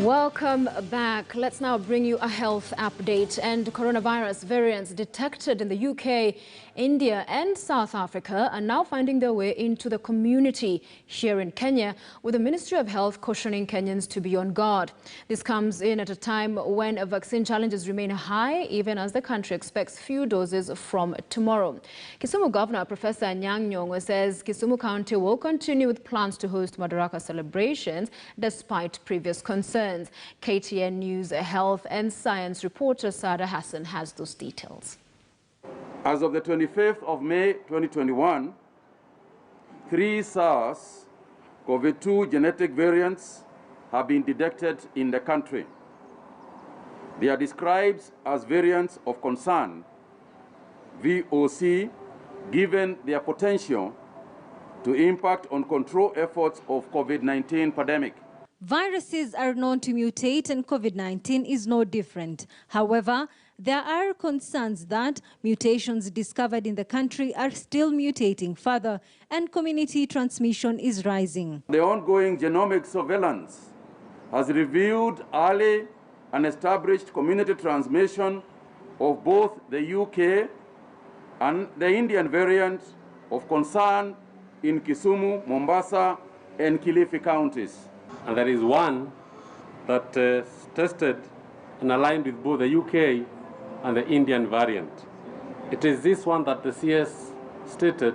Welcome back. Let's now bring you a health update. And coronavirus variants detected in the UK, India and South Africa are now finding their way into the community here in Kenya, with the Ministry of Health cautioning Kenyans to be on guard. This comes in at a time when vaccine challenges remain high, even as the country expects few doses from tomorrow. Kisumu Governor Professor Nyang'nyong'o says Kisumu County will continue with plans to host Madaraka celebrations despite previous concerns. KTN News Health and Science reporter Sada Hassan has those details. As of the 25th of May 2021, 3 SARS-CoV-2 genetic variants have been detected in the country. They are described as variants of concern, VOC, given their potential to impact on control efforts of COVID-19 pandemic. Viruses are known to mutate, and COVID-19 is no different. However, there are concerns that mutations discovered in the country are still mutating further and community transmission is rising. The ongoing genomic surveillance has revealed early and established community transmission of both the UK and the Indian variant of concern in Kisumu, Mombasa, and Kilifi counties. And there is one that is tested and aligned with both the UK and the Indian variant. It is this one that the CS stated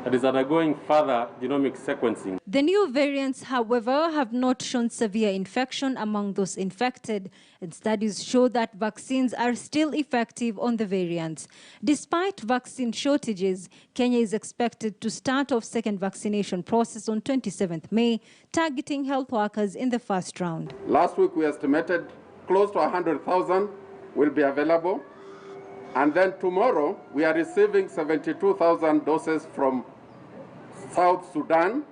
that is undergoing further genomic sequencing. The new variants, however, have not shown severe infection among those infected, and studies show that vaccines are still effective on the variants. Despite vaccine shortages, Kenya is expected to start off second vaccination process on 27th May, targeting health workers in the first round. Last week we estimated close to 100,000 will be available. And then tomorrow, we are receiving 72,000 doses from South Sudan,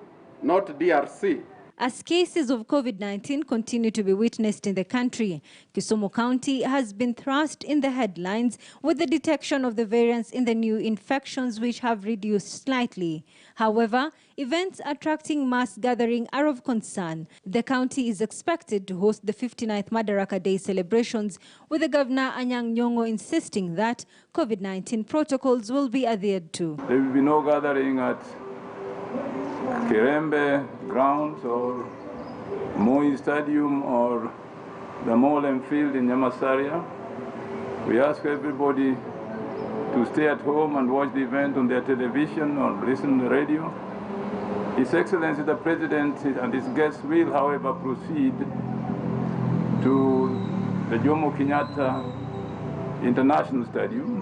not DRC. As cases of COVID-19 continue to be witnessed in the country, Kisumu County has been thrust in the headlines with the detection of the variants in the new infections, which have reduced slightly. However, events attracting mass gathering are of concern. The county is expected to host the 59th Madaraka Day celebrations, with the Governor Nyang'nyong'o insisting that COVID-19 protocols will be adhered to. There will be no gathering at Kirembe grounds or MoH Stadium or the Mohlem Field in Nyamasaria. We ask everybody to stay at home and watch the event on their television or listen to the radio. His Excellency the President and his guests will, however, proceed to the Jomo Kenyatta International Stadium.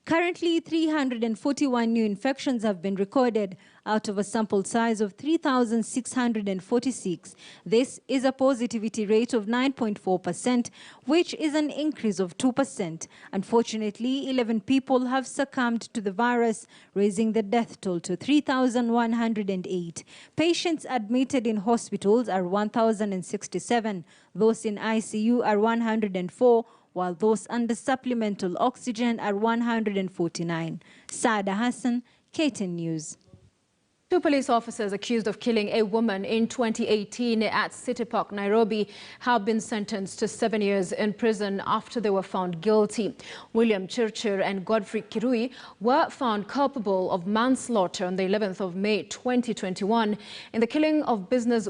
Currently, 341 new infections have been recorded out of a sample size of 3,646. This is a positivity rate of 9.4%, which is an increase of 2%. Unfortunately, 11 people have succumbed to the virus, raising the death toll to 3,108. Patients admitted in hospitals are 1,067. Those in ICU are 104. While those under supplemental oxygen are 149. Sada Hassan, KTN News. 2 police officers accused of killing a woman in 2018 at City Park, Nairobi, have been sentenced to 7 years in prison after they were found guilty. William Chirchir and Godfrey Kirui were found culpable of manslaughter on the 11th of May 2021 in the killing of business